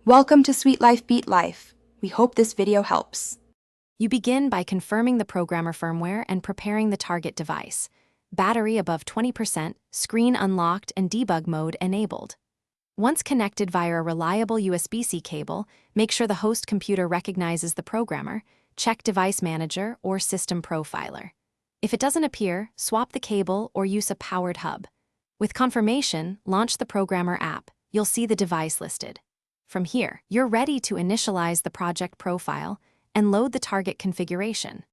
Welcome to Sweet Life Beat Life. We hope this video helps. You begin by confirming the programmer firmware and preparing the target device. Battery above 20%, screen unlocked, and debug mode enabled. Once connected via a reliable USB-C cable, make sure the host computer recognizes the programmer, check Device Manager or System Profiler. If it doesn't appear, swap the cable or use a powered hub. With confirmation, launch the programmer app. You'll see the device listed. From here, you're ready to initialize the project profile and load the target configuration.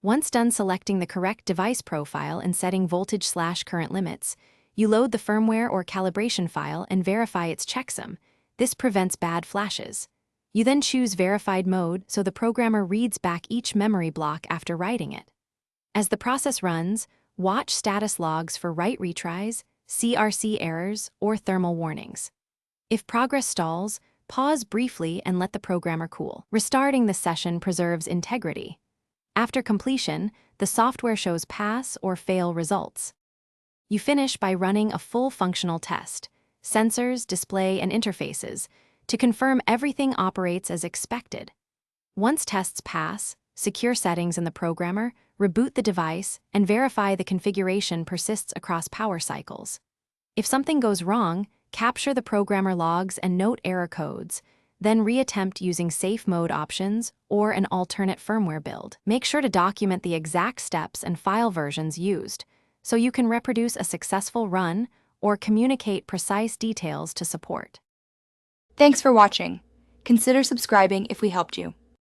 Once done selecting the correct device profile and setting voltage/current limits, you load the firmware or calibration file and verify its checksum. This prevents bad flashes. You then choose verified mode so the programmer reads back each memory block after writing it. As the process runs, watch status logs for write retries, CRC errors, or thermal warnings. If progress stalls, pause briefly and let the programmer cool. Restarting the session preserves integrity. After completion, the software shows pass or fail results. You finish by running a full functional test, sensors, display, and interfaces, to confirm everything operates as expected. Once tests pass, secure settings in the programmer, reboot the device, and verify the configuration persists across power cycles. If something goes wrong, capture the programmer logs and note error codes, then reattempt using safe mode options or an alternate firmware build. Make sure to document the exact steps and file versions used, so you can reproduce a successful run or communicate precise details to support. Thanks for watching. Consider subscribing if we helped you.